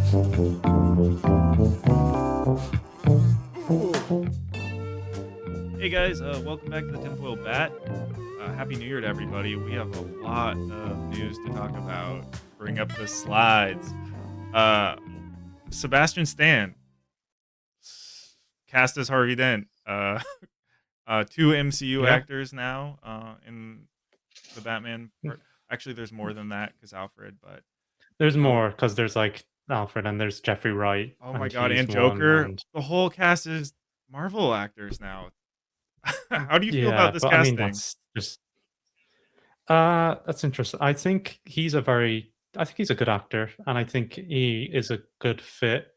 Hey guys, welcome back to the Tinfoil Bat. Happy New Year to everybody. We have a lot of news to talk about. Bring up the slides. Uh, Sebastian Stan cast as Harvey Dent. Two MCU Yeah, actors now in the Batman part. Actually, there's more than that because Alfred. But there's oh, more because there's like Alfred and there's Jeffrey Wright, oh my and God, he's and one. Joker. And The whole cast is Marvel actors now. How do you feel about yeah, this but I mean casting? that's just that's interesting. I think he's a good actor, and I think he is a good fit.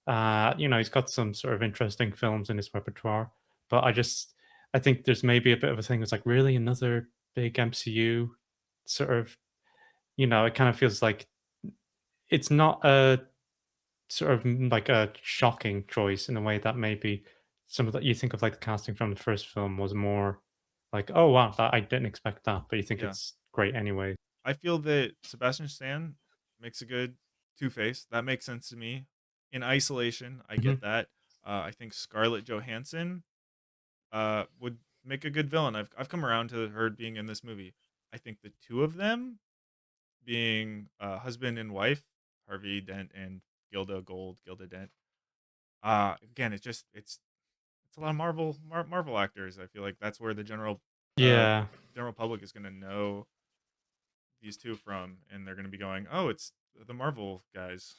He's got some sort of interesting films in his repertoire, but I think there's maybe a bit of a thing. It's like really another big MCU sort of. It kind of feels like it's not a sort of like a shocking choice in a way that maybe some of that you think of like the casting from the first film was more like, oh wow, that I didn't expect that, but you think Yeah. it's great anyway. I feel that Sebastian Stan makes a good Two Face. That makes sense to me. In isolation, I get Mhm. that. I think Scarlett Johansson would make a good villain. I've come around to her being in this movie. I think the two of them being husband and wife, Harvey Dent and Gilda Gold, Gilda Dent. Again, it's a lot of Marvel actors. I feel like that's where the Yeah, general public is going to know these two from, and they're going to be going, "Oh, it's the Marvel guys,"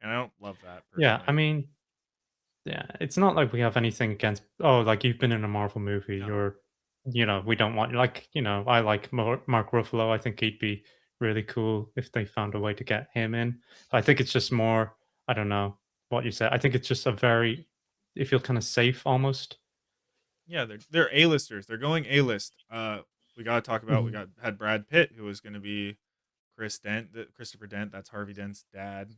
and I don't love that yeah. I personally. mean, yeah, it's not like we have anything against. Oh, like you've been in a Marvel movie. No, We don't want like I like Mark Ruffalo. I think he'd be really cool if they found a way to get him in. But I think it's just more. I don't know what you said. I think it's just a very. It feels kind of safe almost. yeah, they're A-listers. They're going A-list. We got to talk about we Mhm. got had Brad Pitt who was going to be Christopher Dent. That's Harvey Dent's dad.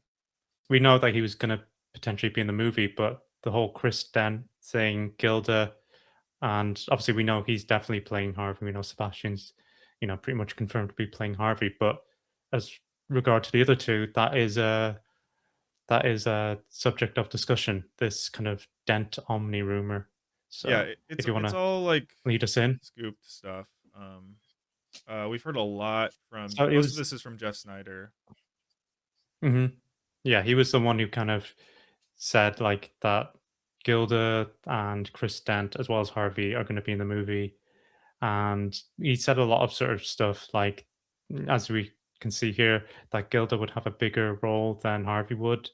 We know that he was gonna potentially be in the movie, but the whole Chris Dent thing, Gilda, and obviously we know he's definitely playing Harvey. We know Sebastian's, pretty much confirmed to be playing Harvey. But as regard to the other two, that is a subject of discussion. This kind of Dent Omni rumor. Yeah, So if you want it's to all like lead us in, scooped stuff. We've heard a lot from so it most of was. this is from Jeff Snyder. Mhm. Yeah, he was the one who kind of said like that Gilda and Chris Dent as well as Harvey are going to be in the movie, and he said a lot of sort of stuff like, as we can see here, that Gilda would have a bigger role than Harvey would,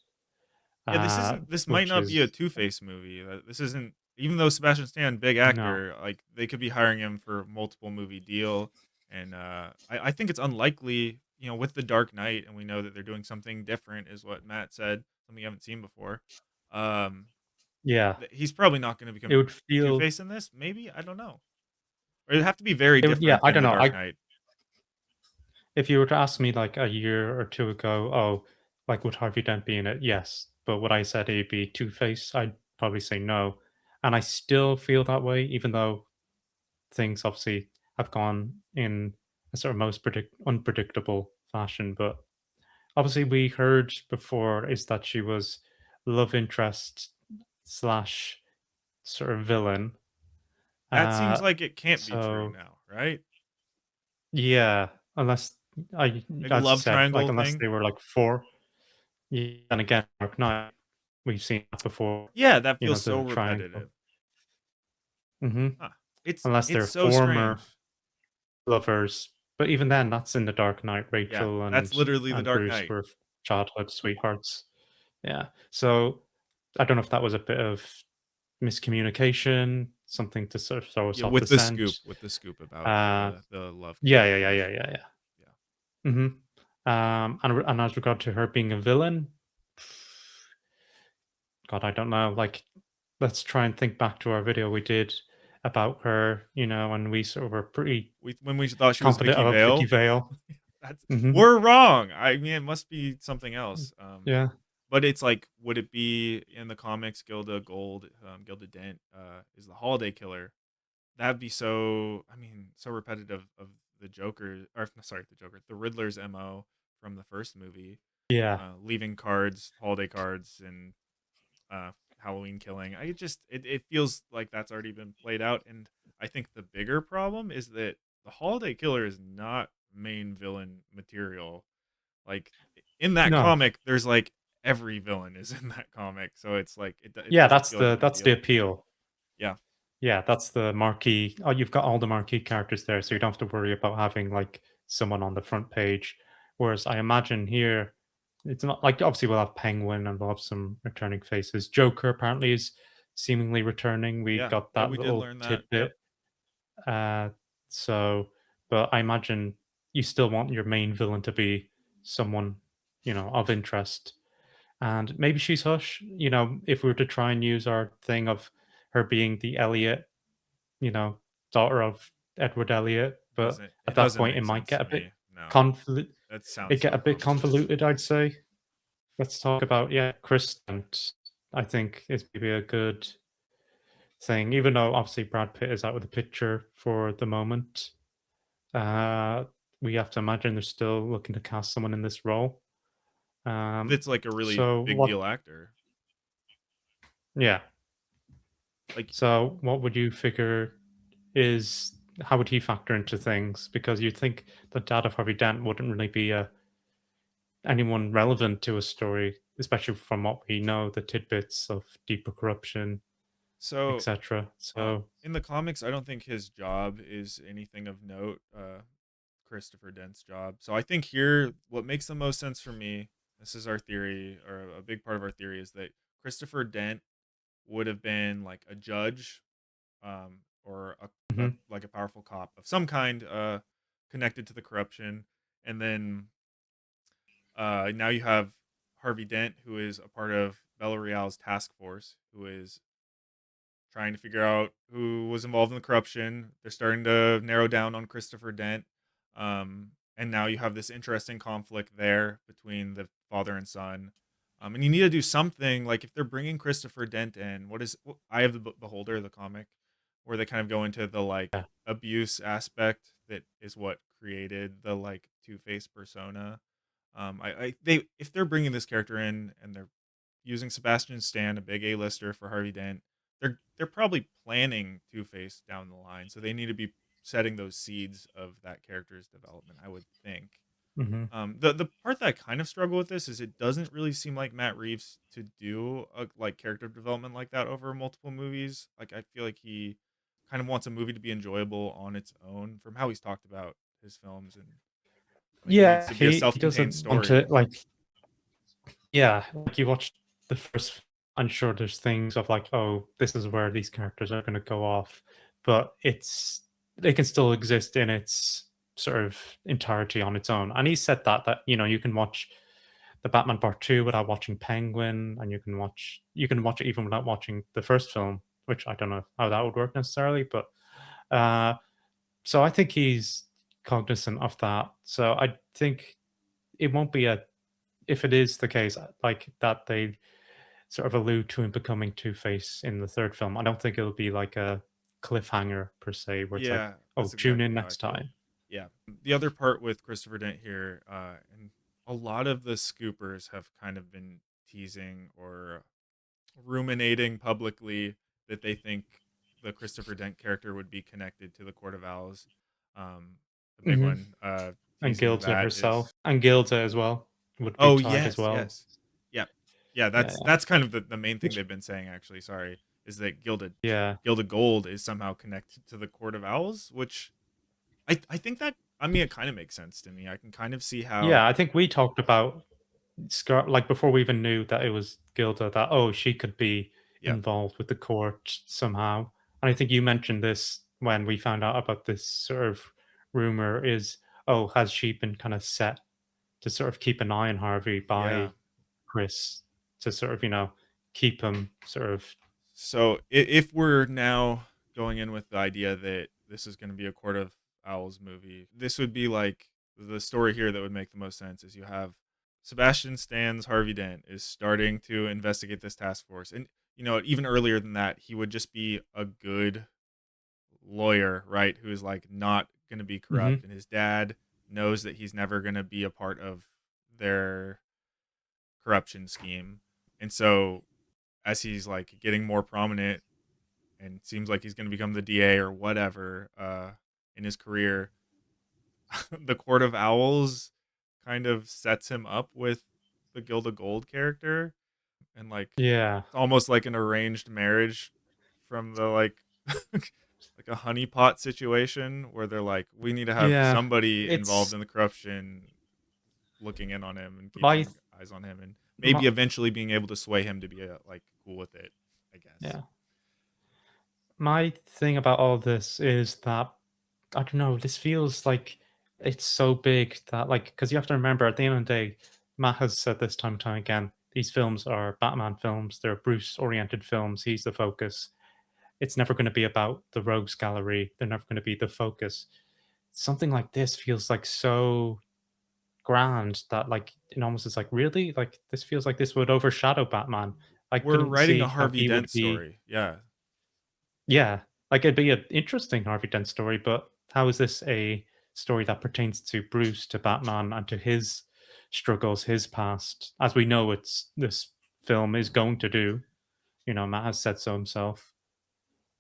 Yeah, this might which not be a is Two Face movie. This isn't even though Sebastian Stan, big no, actor, like they could be hiring him for multiple movie deal, and I think it's unlikely. With the Dark Knight, and we know that they're doing something different, is what Matt said, something you haven't seen before. Um, yeah, he's probably not going to it become would Two feel, Face in this. Maybe I don't know, or it'd have to be very it would, yeah, different I than don't the know. Dark Knight. If you were to ask me like a year or two ago, oh, like would Harvey Dent be in it? Yes. But would I said he'd be Two Face? I'd probably say no. And I still feel that way, even though things obviously have gone in a sort of most unpredictable fashion. But obviously, we heard before is that she was love interest slash sort of villain. That seems Uh, like it can't be true so now, right? yeah, unless Like a as you love said, like triangle unless thing. they were like four. Yeah, and again, Dark Knight, we've seen that before, Yeah, that feels so the triangle. repetitive. Mhm. Huh. It's Unless it's they're so former strange. lovers, but even then, that's in The Dark Knight. Yeah, Rachel that's and literally The and Dark Bruce Knight. were childhood sweethearts. Yeah. So, I don't know if that was a bit of miscommunication, something to sort of throw us Yeah, off the scent. with the scoop about Uh, the love yeah, yeah, yeah, connection. yeah, yeah, yeah. Yeah. Mhm. And as regard to her being a villain, God, I don't know. Like, let's try and think back to our video we did about her, and we sort of were pretty When we thought she was confident Vicky about Vicky Vale, Vale. that's Mhm. we're wrong. I mean, it must be something else. Yeah. But it's like, would it be in the comics? Gilda Gold, Gilda Dent, is the holiday killer. That'd be so. I mean, so repetitive of the Joker, or sorry, the Joker, the Riddler's mo from the first movie. Yeah. leaving cards, holiday cards, and uh, Halloween killing. It feels like that's already been played out, and I think the bigger problem is that the holiday killer is not main villain material. Like in that No. comic, there's like every villain is in that comic, so it's like it Yeah, doesn't feel like a big that's the deal. appeal. Yeah, Yeah, that's the marquee. Oh, you've got all the marquee characters there, so you don't have to worry about having like someone on the front page. Whereas I imagine here, it's not like obviously we'll have Penguin and we'll have some returning faces. Joker apparently is seemingly returning. We yeah, got yeah. that We did little learn that. Yep. tidbit. Uh, so, but I imagine you still want your main villain to be someone, of interest. And maybe she's Hush. If we were to try and use our thing of her being the Elliot, you know, daughter of Edward Elliot, but at It that doesn't point it make might sense get to a bit me. No, that it sounds get so a bit convoluted. convoluted, I'd say. Let's talk about Chris Dent. I think is maybe a good thing, even though obviously Brad Pitt is out of the picture for the moment. Uh, we have to imagine they're still looking to cast someone in this role. That's like a really So big what? deal actor. Yeah. Like So what would you figure is how would he factor into things? Because you'd think the dad of Harvey Dent wouldn't really be anyone relevant to a story, especially from what we know, the tidbits of deeper corruption, so, etc. So, in the comics, I don't think his job is anything of note. Christopher Dent's job. So I think here, what makes the most sense for me, this is our theory, or a big part of our theory, is that Christopher Dent would have been like a judge, or mhm, like a powerful cop of some kind, connected to the corruption, and then now you have Harvey Dent, who is a part of Bella Real's task force, who is trying to figure out who was involved in the corruption. They're starting to narrow down on Christopher Dent. And now you have this interesting conflict there between the father and son. And you need to do something like if they're bringing Christopher Dent in, I have the Beholder, the comic, where they kind of go into the like yeah, abuse aspect that is what created the like Two Face persona. They if they're bringing this character in and they're using Sebastian Stan, a big A-lister for Harvey Dent, they're probably planning Two Face down the line, so they need to be setting those seeds of that character's development. I would think. mhm. The part that I kind of struggle with this is it doesn't really seem like Matt Reeves to do a like character development like that over multiple movies. Like I feel like he kind of wants a movie to be enjoyable on its own from how he's talked about his films, and like it needs Yeah, to be a he self-contained doesn't want story. to like. Yeah, like you watch the first. I'm sure there's things of like, oh, this is where these characters are going to go off, but they can still exist in its sort of entirety on its own. And he said that you can watch the Batman Part Two without watching Penguin, and you can watch it even without watching the first film, which I don't know how that would work necessarily, but uh, so I think he's cognizant of that. So I think it won't be a if it is the case like that they sort of allude to him becoming Two Face in the third film. I don't think it'll be like a cliffhanger per se, where it's like, Yeah, oh, that's tune in exactly how I next feel. time. Yeah. The other part with Christopher Dent here, and a lot of the scoopers have kind of been teasing or ruminating publicly that they think the Christopher Dent character would be connected to the Court of Owls. The big Hmm. one And teasing Gilda that herself is, and Gilda as well would be oh tied as yes, well. yes, yeah, yeah. Yeah, That's kind of the main thing which they've been saying. Actually, sorry, is that yeah, Gilda Gold is somehow connected to the Court of Owls, which I think that I mean, it kinda makes sense to me. I can kind of see how yeah. I think we talked about Scar like before we even knew that it was Gilda, that oh, she could be yeah, involved with the court somehow. And I think you mentioned this when we found out about this sort of rumor is, oh, has she been kind of set to sort of keep an eye on Harvey yeah. by Chris to sort of, keep him sort of. So, if we're now going in with the idea that this is gonna be a Court of Owls movie, this would be like the story here that would make the most sense is you have Sebastian Stan's Harvey Dent is starting to investigate this task force, and, even earlier than that, he would just be a good lawyer, right? Who is like not going to be corrupt, Mhm. and his dad knows that he's never going to be a part of their. corruption scheme. And so as he's like getting more prominent and seems like he's going to become the DA or whatever in his career, the Court of Owls kind of sets him up with the Gilda Gold character, and like Yeah. it's almost like an arranged marriage from the like like a honeypot situation where they're like, we need to have Yeah. somebody involved It's in the corruption looking in on him and my keeping eyes on him, and my maybe eventually being able to sway him to be like cool with it, I guess. yeah. My thing about all this is that I don't know, this feels like it's so big that like because you have to remember at the end of the day, Matt has said this time and time again, these films are Batman films, they're Bruce oriented films, he's the focus. It's never going to be about the rogues gallery. They're never going to be the focus. Something like this feels like so grand that like it almost is like really like this feels like this would overshadow Batman. I We're couldn't writing a see how Harvey he would Dent be. story. Yeah. Yeah, like it'd be an interesting Harvey Dent story, but how is this a story that pertains to Bruce, to Batman, and to his struggles, his past? As we know, it's this film is going to do. You know, Matt has said so himself.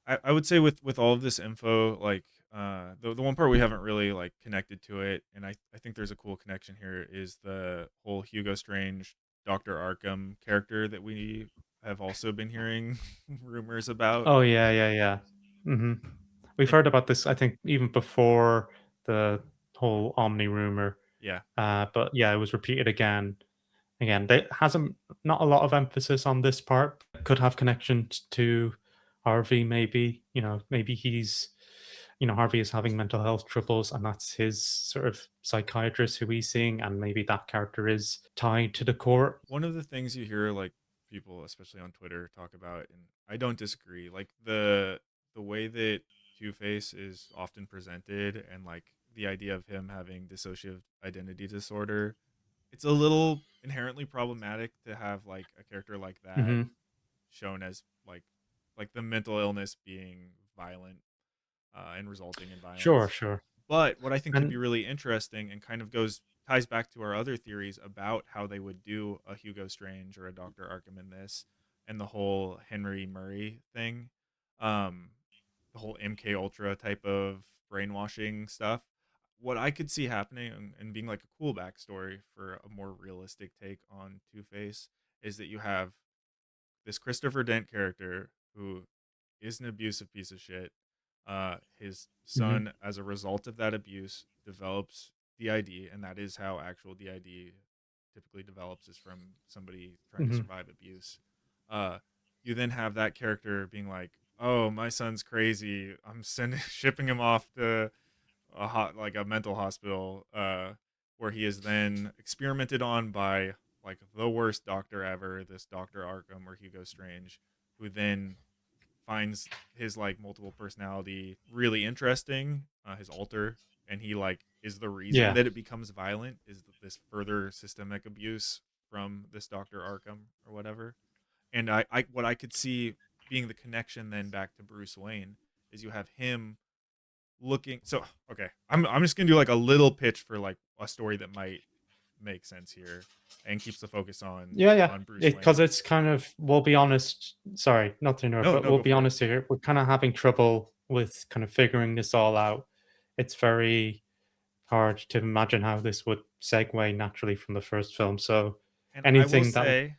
I would say with all of this info, like the one part we haven't really like connected to it, and I think there's a cool connection here is the whole Hugo Strange Dr. Arkham character that we have also been hearing rumors about. Oh yeah, yeah, yeah. hmm We've And heard about this. I think even before the whole Omni rumor, yeah, but yeah, it was repeated again. Again, there hasn't not a lot of emphasis on this part. Could have connections to Harvey, maybe. You know, maybe he's, you know, Harvey is having mental health troubles, and that's his sort of psychiatrist who he's seeing, and maybe that character is tied to the court. one of the things you hear like people, especially on Twitter, talk about, and I don't disagree, like the way that Two Face is often presented, and like the idea of him having dissociative identity disorder, it's a little inherently problematic to have like a character like that hmm shown as like the mental illness being violent and resulting in Sure, violence. sure, But what I think could be and really interesting and kind of goes ties back to our other theories about how they would do a Hugo Strange or a Dr. Arkham in this, and the whole Henry Murray thing, um, the whole MK Ultra type of brainwashing stuff. What I could see happening and being like a cool backstory for a more realistic take on Two Face is that you have this Christopher Dent character who is an abusive piece of shit. His mhm, son, as a result of that abuse, develops DID, and that is how actual DID typically develops, is from somebody trying to mhm, survive abuse. Uh, you then have that character being like, "Oh, my son's crazy. I'm sending shipping him off to like a mental hospital, where he is then experimented on by like the worst doctor ever, this Dr. Arkham or Hugo Strange, who then finds his like multiple personality really interesting, his alter, and he like is the reason yeah, that it becomes violent, is this further systemic abuse from this Dr. Arkham or whatever. And I what I could see being the connection then back to Bruce Wayne is you have him looking, so okay, I'm just gonna do like a little pitch for like a story that might make sense here and keeps the focus yeah, yeah. on Bruce Because Wayne. it's kind of we'll be honest. Sorry, not to interrupt, No, but no, we'll go be for it. honest here. We're kind of having trouble with kind of figuring this all out. It's very hard to imagine how this would segue naturally from the first film. So And I will anything that say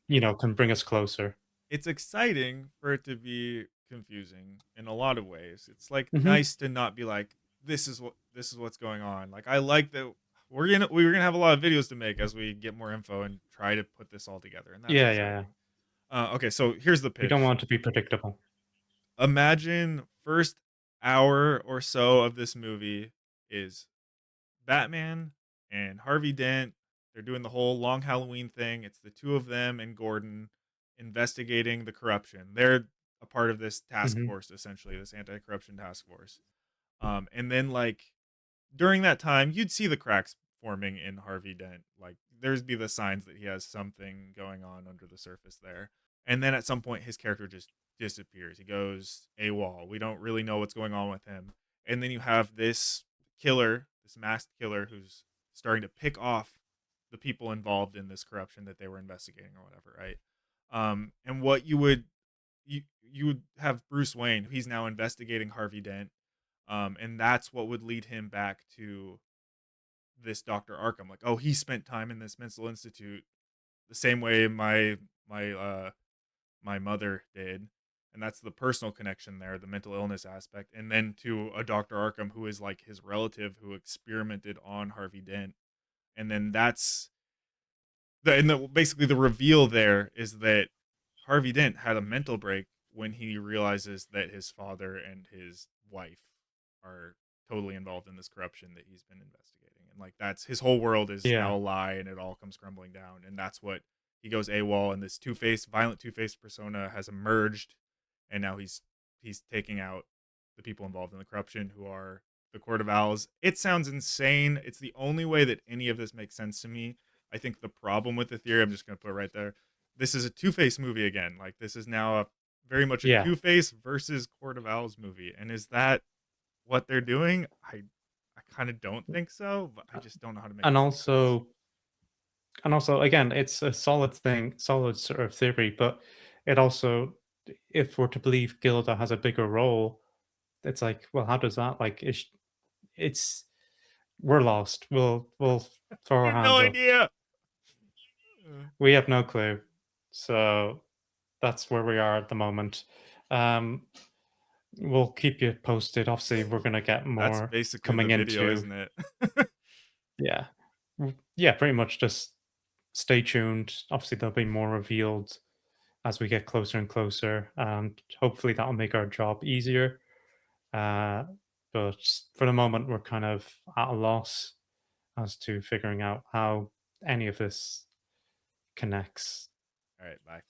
you know can bring us closer. it's exciting for it to be confusing in a lot of ways. It's like hmm nice to not be like, this is what's going on. Like I like that we're gonna have a lot of videos to make as we get more info and try to put this all together, and that's Yeah, yeah, yeah. exciting. Okay, so here's the We don't pitch. want it to be predictable. Imagine first hour or so of this movie is Batman and Harvey Dent. They're doing the whole long Halloween thing. It's the two of them and Gordon investigating the corruption. They're a part of this task hmm force, essentially, this anti-corruption task force. And then like during that time, you'd see the cracks forming in Harvey Dent. Like there's be the signs that he has something going on under the surface there. And then at some point, his character just disappears. He goes AWOL. We don't really know what's going on with him. And then you have this killer, this masked killer, who's starting to pick off the people involved in this corruption that they were investigating or whatever, right? And what you would have Bruce Wayne, he's now investigating Harvey Dent, and that's what would lead him back to this Dr. Arkham. Like, oh, he spent time in this mental institute the same way my mother did. And that's the personal connection there, the mental illness aspect. And then to a Dr. Arkham who is like his relative who experimented on Harvey Dent. And then basically the reveal there is that Harvey Dent had a mental break when he realizes that his father and his wife are totally involved in this corruption that he's been investigating. And like that's his whole world is Yeah. now a lie and it all comes crumbling down. And that's what he goes AWOL and this violent two-faced persona has emerged and now he's taking out the people involved in the corruption who are the Court of Owls. It sounds insane. It's the only way that any of this makes sense to me. I think the problem with the theory, I'm just going to put right there. This is a Two-Face movie again. Like this is now a very much a Yeah. Two-Face versus Court of Owls movie. And is that what they're doing? I kind of don't think so, but I just don't know how to make And it make sense. also again, it's a solid thing, solid sort of theory, but it also, if we're to believe Gilda has a bigger role, it's like, well, how does that like it's we're lost. We'll throw I our have no hands up. idea. We have no clue. So that's where we are at the moment. Um, we'll keep you posted. Obviously, we're gonna get That's more basically the coming video, into. isn't it? Yeah. Yeah, pretty much just stay tuned. Obviously, there'll be more revealed as we get closer and closer, and hopefully that'll make our job easier. Uh, but for the moment, we're kind of at a loss as to figuring out how any of this connects. All right, bye.